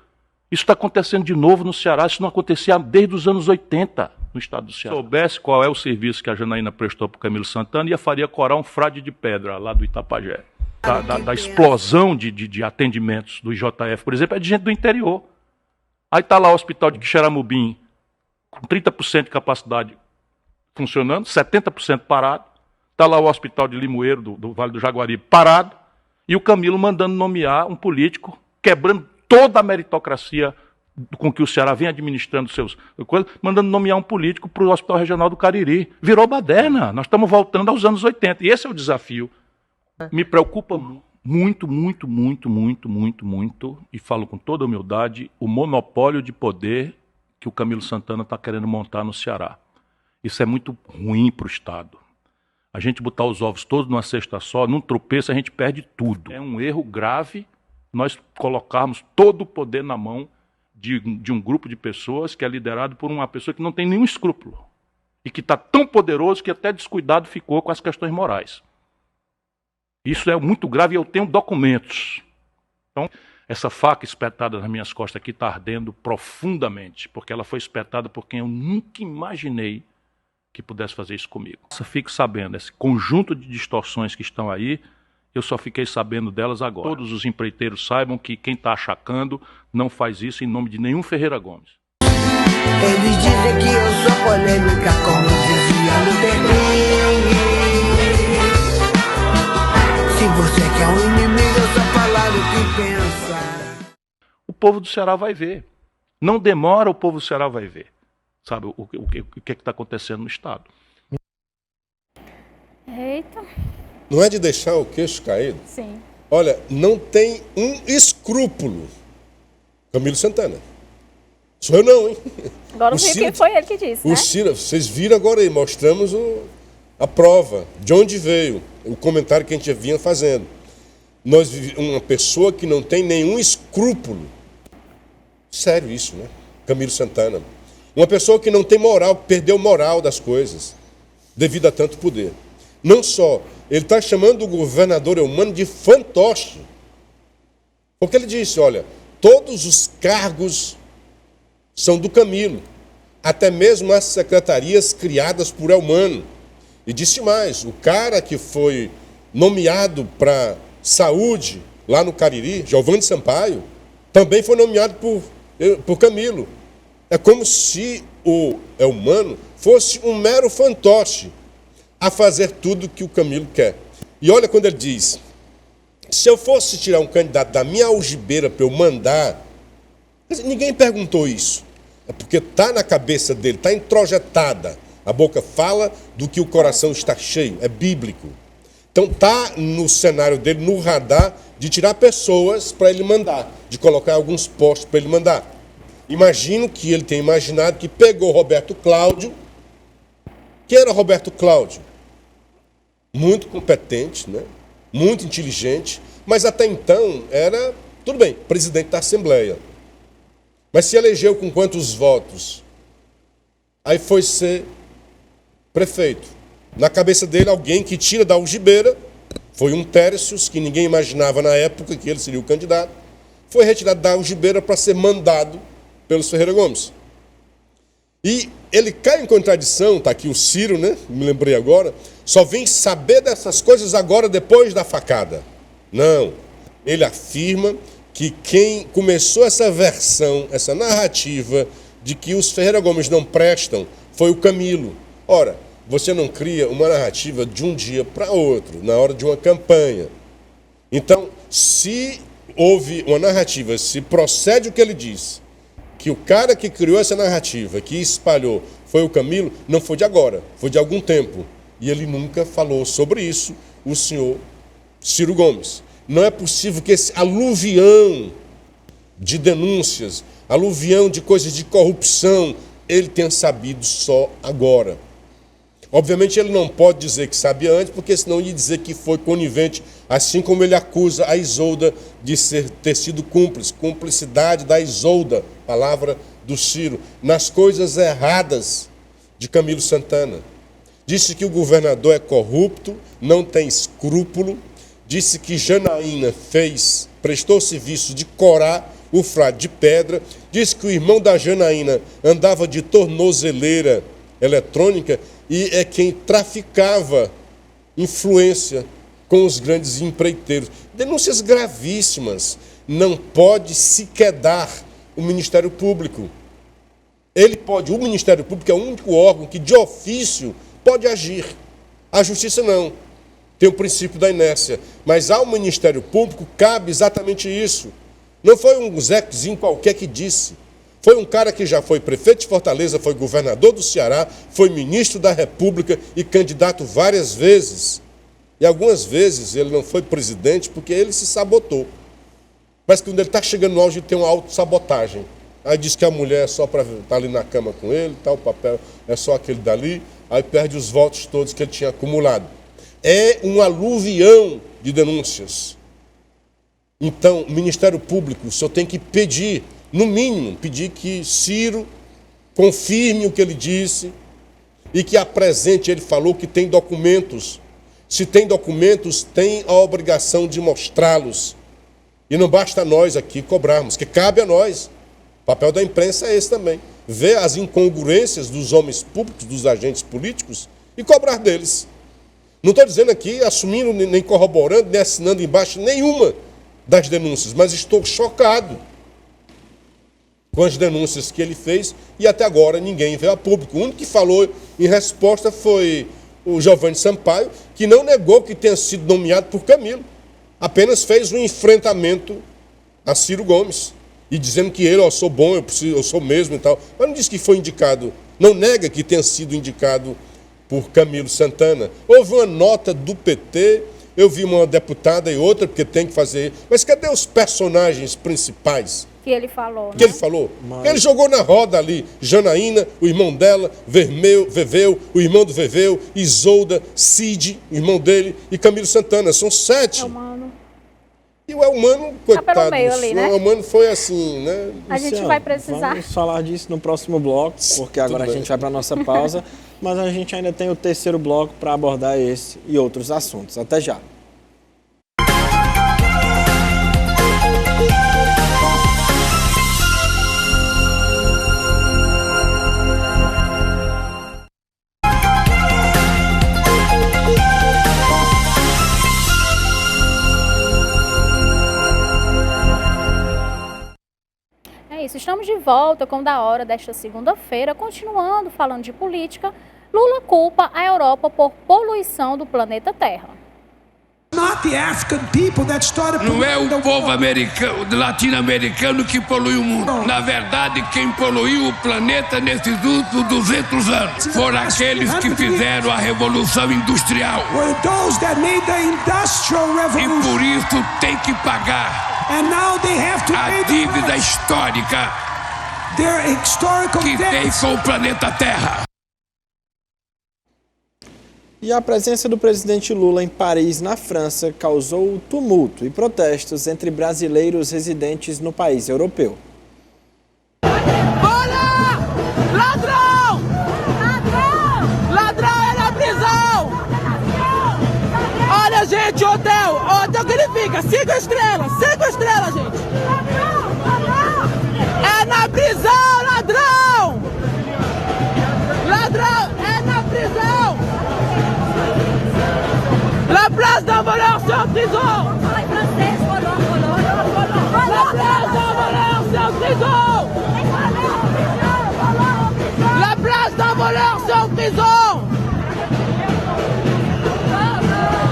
Isso está acontecendo de novo no Ceará, isso não acontecia desde os anos 80 no estado do Ceará. Se soubesse qual é o serviço que a Janaína prestou para o Camilo Santana, ia faria corar um frade de pedra lá do Itapajé. Da explosão de atendimentos do IJF, por exemplo, é de gente do interior. Aí está lá o hospital de Quixeramobim, com 30% de capacidade funcionando, 70% parado. Está lá o hospital de Limoeiro, do Vale do Jaguaribe, parado. E o Camilo mandando nomear um político, quebrando toda a meritocracia com que o Ceará vem administrando seus coisas, mandando nomear um político para o Hospital Regional do Cariri. Virou baderna. Nós estamos voltando aos anos 80. E esse é o desafio. Me preocupa muito, e falo com toda humildade, o monopólio de poder que o Camilo Santana está querendo montar no Ceará. Isso é muito ruim para o Estado. A gente botar os ovos todos numa cesta só, num tropeço, a gente perde tudo. É um erro grave nós colocarmos todo o poder na mão de um grupo de pessoas que é liderado por uma pessoa que não tem nenhum escrúpulo e que está tão poderoso que até descuidado ficou com as questões morais. Isso é muito grave e eu tenho documentos. Então, essa faca espetada nas minhas costas aqui está ardendo profundamente, porque ela foi espetada por quem eu nunca imaginei que pudesse fazer isso comigo. Eu fico sabendo, esse conjunto de distorções que estão aí, eu só fiquei sabendo delas agora. Todos os empreiteiros saibam que quem está achacando não faz isso em nome de nenhum Ferreira Gomes. Eles dizem que eu sou polêmica, como dizia Luther King. Se você quer um inimigo, é só falar o que pensa. O povo do Ceará vai ver. Não demora, o povo do Ceará vai ver. Sabe o que está acontecendo no Estado. Eita. Não é de deixar o queixo caído? Sim. Olha, não tem um escrúpulo. Camilo Santana. Sou eu não, hein? Agora vi que foi ele que disse, né? O Ciro, vocês viram agora aí, mostramos a prova, de onde veio, o comentário que a gente vinha fazendo. Uma pessoa que não tem nenhum escrúpulo. Sério isso, né? Camilo Santana. Uma pessoa que não tem moral, perdeu moral das coisas, devido a tanto poder. Não só, ele está chamando o governador Eumano de fantoche. Porque ele disse, olha, todos os cargos são do Camilo, até mesmo as secretarias criadas por Eumano. E disse mais, o cara que foi nomeado para saúde lá no Cariri, Giovanni Sampaio, também foi nomeado por Camilo. É como se o Eumano fosse um mero fantoche a fazer tudo que o Camilo quer. E olha quando ele diz, se eu fosse tirar um candidato da minha algibeira para eu mandar, ninguém perguntou isso. É porque está na cabeça dele, está introjetada. A boca fala do que o coração está cheio, é bíblico. Então está no cenário dele, no radar, de tirar pessoas para ele mandar, de colocar alguns postos para ele mandar. Imagino que ele tenha imaginado que pegou Roberto Cláudio. Quem era Roberto Cláudio? Muito competente, né? Muito inteligente, mas até então era, tudo bem, presidente da Assembleia. Mas se elegeu com quantos votos? Aí foi ser prefeito. Na cabeça dele, alguém que tira da algibeira, foi um Tércios, que ninguém imaginava na época que ele seria o candidato, foi retirado da algibeira para ser mandado pelos Ferreira Gomes. E ele cai em contradição, está aqui o Ciro, né? Me lembrei agora, só vem saber dessas coisas agora depois da facada. Não, ele afirma que quem começou essa versão, essa narrativa de que os Ferreira Gomes não prestam, foi o Camilo. Ora, você não cria uma narrativa de um dia para outro, na hora de uma campanha. Então, se houve uma narrativa, se procede o que ele diz, que o cara que criou essa narrativa, que espalhou, foi o Camilo, não foi de agora, foi de algum tempo. E ele nunca falou sobre isso, o senhor Ciro Gomes. Não é possível que esse aluvião de denúncias, aluvião de coisas de corrupção, ele tenha sabido só agora. Obviamente ele não pode dizer que sabia antes, porque senão ia dizer que foi conivente, assim como ele acusa a Isolda de ter sido cúmplice, cumplicidade da Isolda, palavra do Ciro, nas coisas erradas de Camilo Santana. Disse que o governador é corrupto, não tem escrúpulo, disse que Janaína prestou serviço de corar o frade de pedra, disse que o irmão da Janaína andava de tornozeleira eletrônica e é quem traficava influência com os grandes empreiteiros. Denúncias gravíssimas. Não pode se quedar o Ministério Público. O Ministério Público é o único órgão que de ofício pode agir. A Justiça não. Tem o princípio da inércia. Mas ao Ministério Público cabe exatamente isso. Não foi um Zequezinho qualquer que disse. Foi um cara que já foi prefeito de Fortaleza, foi governador do Ceará, foi ministro da República e candidato várias vezes. E algumas vezes ele não foi presidente porque ele se sabotou. Mas quando ele está chegando no auge, ele tem uma autossabotagem. Aí diz que a mulher é só para estar ali na cama com ele, o papel é só aquele dali, aí perde os votos todos que ele tinha acumulado. É um aluvião de denúncias. Então, o Ministério Público só tem que pedir, no mínimo, pedir que Ciro confirme o que ele disse e que apresente, ele falou que tem documentos. Se tem documentos, tem a obrigação de mostrá-los. E não basta nós aqui cobrarmos, que cabe a nós. O papel da imprensa é esse também. Ver as incongruências dos homens públicos, dos agentes políticos e cobrar deles. Não estou dizendo aqui, assumindo, nem corroborando, nem assinando embaixo nenhuma das denúncias, mas estou chocado. com as denúncias que ele fez, e até agora ninguém veio a público. O único que falou em resposta foi o Giovanni Sampaio, que não negou que tenha sido nomeado por Camilo, apenas fez um enfrentamento a Ciro Gomes, e dizendo que ele, sou bom, eu sou mesmo e tal, mas não disse que foi indicado, não nega que tenha sido indicado por Camilo Santana. Houve uma nota do PT, eu vi uma deputada e outra, porque tem que fazer, mas cadê os personagens principais? Que ele falou, Que ele falou? Ele jogou na roda ali, Janaína, o irmão dela, Veveu, o irmão do Veveu, Isolda, Cid, o irmão dele, e Camilo Santana, são 7. É humano. E o Elmano, coitado, pelo meio ali, né? o Elmano foi assim, né? A gente vai precisar. Vamos falar disso no próximo bloco, porque agora a gente vai para a nossa pausa, mas a gente ainda tem o terceiro bloco para abordar esse e outros assuntos. Até já. Estamos de volta com o Da Hora desta segunda-feira, continuando falando de política. Lula culpa a Europa por poluição do planeta Terra. Não é o povo americano, latino-americano que polui o mundo. Na verdade, quem poluiu o planeta nesses últimos 200 anos foram aqueles que fizeram a Revolução Industrial. E por isso tem que pagar a dívida histórica que tem com o planeta Terra. E a presença do presidente Lula em Paris, na França, causou tumulto e protestos entre brasileiros residentes no país europeu. Olha! Ladrão! Ladrão! Ladrão é na prisão! Olha, gente, hotel que ele fica, 5 estrelas, gente! É na prisão, ladrão! Ladrão, é na prisão! La place d'un voleur, c'est en prison! La place d'un voleur, c'est en prison! La place d'un voleur, c'est en prison!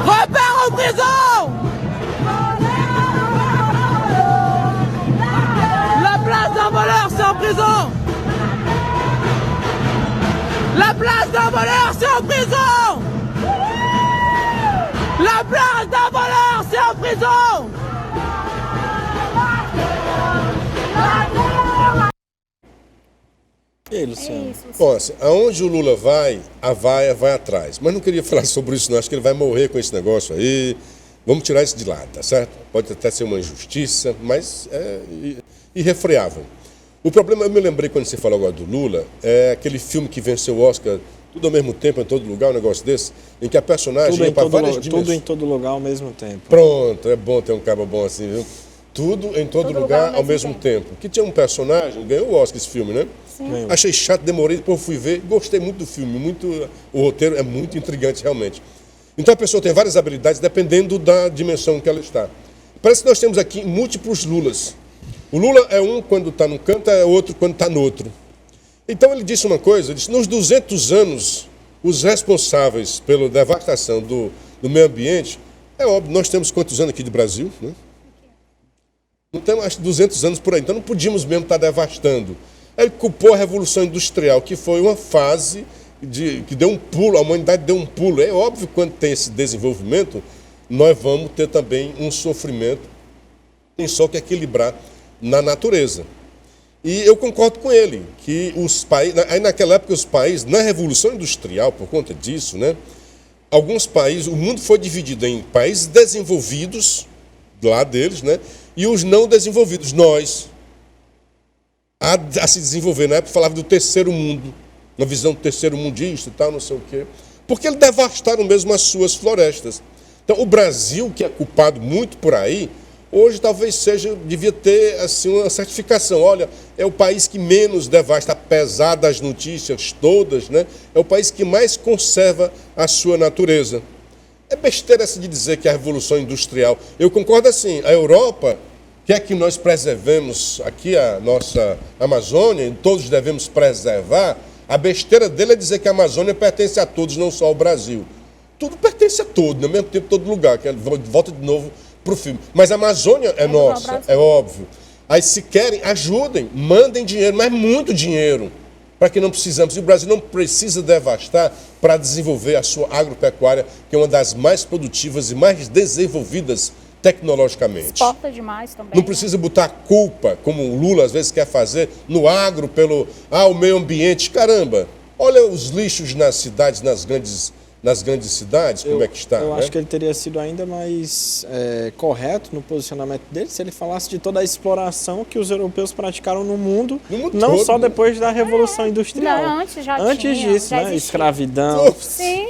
Repars en prison! La place d'un voleur, c'est en prison! La place d'un voleur, c'est en prison! La place d'un voleur, c'est en prison! E aí, Luciano? Bom, assim, aonde o Lula vai, a vaia vai atrás. Mas não queria falar sobre isso, não. Acho que ele vai morrer com esse negócio aí. Vamos tirar isso de lado, tá certo? Pode até ser uma injustiça, mas é irrefreável. O problema, eu me lembrei quando você falou agora do Lula, é aquele filme que venceu o Oscar, tudo ao mesmo tempo, em todo lugar, um negócio desse, em que a personagem ia para várias dimensões. Tudo em todo lugar ao mesmo tempo. Pronto, é bom ter um cabo bom assim, viu? Tudo em todo lugar ao mesmo tempo. Que tinha um personagem, ganhou o Oscar esse filme, né? Sim. Achei chato, demorei, depois fui ver, gostei muito do filme, o roteiro é muito intrigante realmente. Então a pessoa tem várias habilidades dependendo da dimensão que ela está. Parece que nós temos aqui múltiplos Lulas. O Lula é um quando está num canto, é outro quando está no outro. Então ele disse uma coisa, ele disse, nos 200 anos, os responsáveis pela devastação do meio ambiente, é óbvio, nós temos quantos anos aqui de Brasil, né? Não temos, acho, 200 anos por aí, então não podíamos mesmo estar devastando. Ele culpou a Revolução Industrial, que foi uma fase que deu um pulo, a humanidade deu um pulo. É óbvio que quando tem esse desenvolvimento, nós vamos ter também um sofrimento, tem só que equilibrar na natureza. E eu concordo com ele, que os países, aí naquela época os países, na Revolução Industrial, por conta disso, né, alguns países, o mundo foi dividido em países desenvolvidos, lá deles, né, e os não desenvolvidos, nós, a se desenvolver. Na época falava do terceiro mundo, uma visão do terceiro mundista e tal, não sei o quê, porque eles devastaram mesmo as suas florestas. Então o Brasil, que é culpado muito por aí, hoje talvez devia ter assim, uma certificação. Olha, é o país que menos devasta, apesar das notícias todas, né? É o país que mais conserva a sua natureza. É besteira essa de dizer que a Revolução Industrial. Eu concordo assim, a Europa, quer que nós preservemos aqui a nossa Amazônia, e todos devemos preservar, a besteira dele é dizer que a Amazônia pertence a todos, não só ao Brasil. Tudo pertence a todos, ao mesmo tempo, todo lugar, que volta de novo para o filme. Mas a Amazônia é nossa, é óbvio. Aí, se querem, ajudem, mandem dinheiro, mas muito dinheiro, para que não precisamos. E o Brasil não precisa devastar para desenvolver a sua agropecuária, que é uma das mais produtivas e mais desenvolvidas tecnologicamente. Exporta demais também. Não precisa botar a culpa, como o Lula às vezes quer fazer, no agro, pelo o meio ambiente. Caramba, olha os lixos nas cidades, nas grandes cidades, como é que está. Eu né? acho que ele teria sido ainda mais correto no posicionamento dele se ele falasse de toda a exploração que os europeus praticaram no mundo não todo, só depois da Revolução Industrial. Não, antes disso, já né? Escravidão,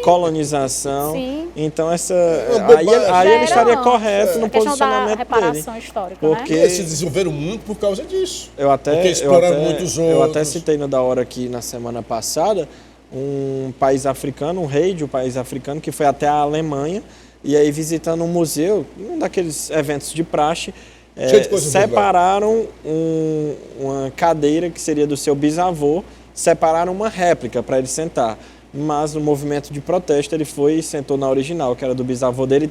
colonização. Sim. Então, Aí ele estaria correto no a questão da posicionamento reparação dele. histórica, Porque né? Eles se desenvolveram muito por causa disso. Porque exploraram muitos eu até outros. citei no Da Hora aqui na semana passada um país africano, um rei de um país africano que foi até a Alemanha e aí visitando um museu, um daqueles eventos de praxe, separaram uma cadeira que seria do seu bisavô, separaram uma réplica para ele sentar. Mas no movimento de protesto ele foi e sentou na original, que era do bisavô dele, e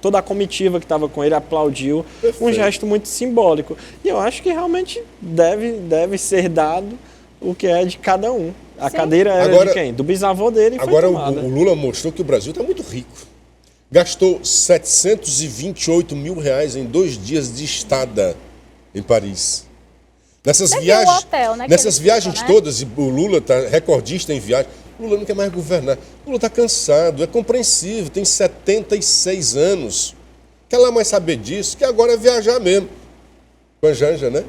toda a comitiva que estava com ele aplaudiu. Perfeito. Um gesto muito simbólico. E eu acho que realmente deve ser dado o que é de cada um. A cadeira era de quem? Do bisavô dele. Agora o Lula mostrou que o Brasil está muito rico. Gastou R$728 mil em 2 dias de estada em Paris. Nessas viagens, hotel, né, viagens todas, e o Lula está recordista em viagem. O Lula não quer mais governar. O Lula está cansado, é compreensível, tem 76 anos. Quer lá mais saber disso? Que agora é viajar mesmo. Com a Janja, né?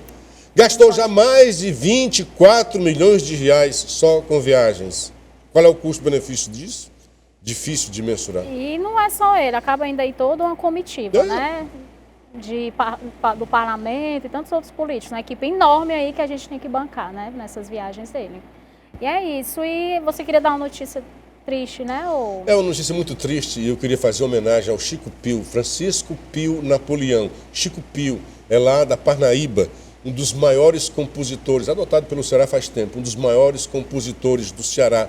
Gastou já mais de 24 milhões de reais só com viagens. Qual é o custo-benefício disso? Difícil de mensurar. E não é só ele, acaba ainda aí toda uma comitiva, né? Do parlamento e tantos outros políticos. Uma equipe enorme aí que a gente tem que bancar, né? Nessas viagens dele. E é isso. E você queria dar uma notícia triste, né? É uma notícia muito triste e eu queria fazer homenagem ao Chico Pio, Francisco Pio Napoleão. Chico Pio é lá da Parnaíba, um dos maiores compositores, adotado pelo Ceará faz tempo, um dos maiores compositores do Ceará.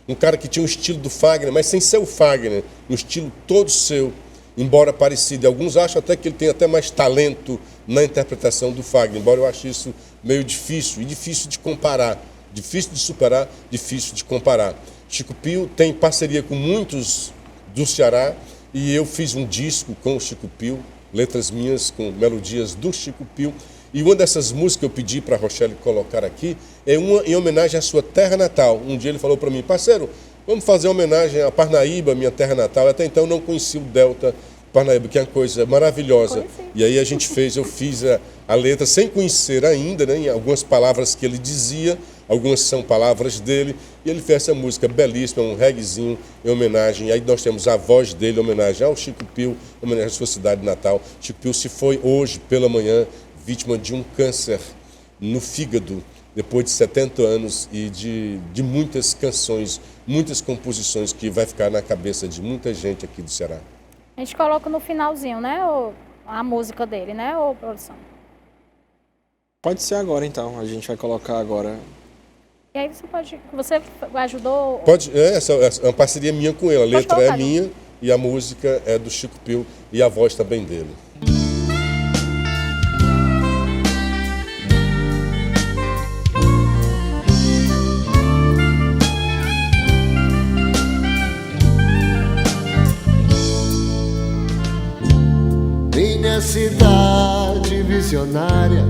Um cara que tinha um estilo do Fagner, mas sem ser o Fagner, um estilo todo seu, embora parecido. E alguns acham até que ele tem até mais talento na interpretação do Fagner, embora eu ache isso meio difícil e difícil de comparar. Difícil de superar, difícil de comparar. Chico Pio tem parceria com muitos do Ceará e eu fiz um disco com o Chico Pio, letras minhas com melodias do Chico Pio. E uma dessas músicas que eu pedi para a Rochelle colocar aqui é uma em homenagem à sua terra natal. Um dia ele falou para mim, parceiro, vamos fazer uma homenagem a Parnaíba, minha terra natal. Até então eu não conhecia o Delta Parnaíba, que é uma coisa maravilhosa. E aí eu fiz a letra sem conhecer ainda, né, em algumas palavras que ele dizia, algumas são palavras dele, e ele fez essa música belíssima, um reguezinho em homenagem. E aí nós temos a voz dele, em homenagem ao Chico Pio, em homenagem à sua cidade natal. Chico Pio se foi hoje pela manhã, vítima de um câncer no fígado, depois de 70 anos e de muitas canções, muitas composições que vai ficar na cabeça de muita gente aqui do Ceará. A gente coloca no finalzinho, né, a música dele, né, produção? Pode ser agora, então. A gente vai colocar agora. E aí você ajudou... Pode, essa é uma parceria minha com ele. A letra é minha e a música é do Chico Pio e a voz também dele. Minha cidade visionária,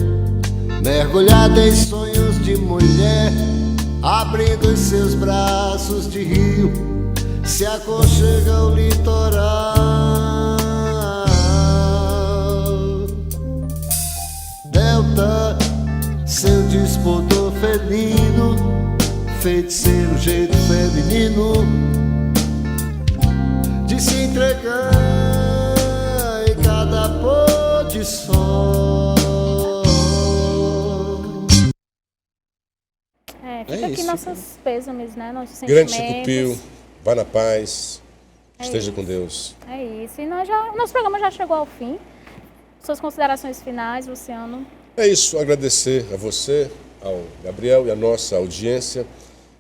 mergulhada em sonhos de mulher, abrindo os seus braços de rio, se aconchega ao litoral. Delta, seu despodor felino, feiticeiro, jeito feminino de se entregar em cada pôr de sol. Fica aqui nossos pêsames, né? Nossos Grande sentimentos. Chico Pio, vá na paz, esteja com Deus. É isso. E nosso programa já chegou ao fim. Suas considerações finais, Luciano? É isso, agradecer a você, ao Gabriel e a nossa audiência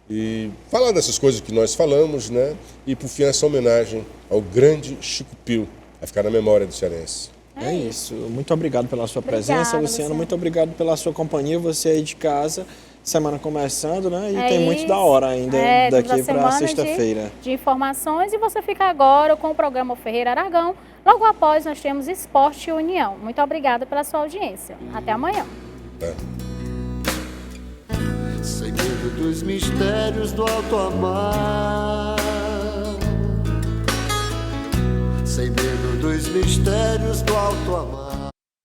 e falar dessas coisas que nós falamos, né? E por fim essa homenagem ao grande Chico Pio, vai ficar na memória do cearense. É isso. Muito obrigado pela sua Obrigada, presença, Luciano. Muito obrigado pela sua companhia, você aí de casa. Semana começando, né? E tem muito da hora ainda daqui para sexta-feira. De informações, e você fica agora com o programa Ferreira Aragão. Logo após nós temos Esporte e União. Muito obrigada pela sua audiência. Até amanhã. Sem medo dos mistérios do alto mar, sem medo dos mistérios do alto mar.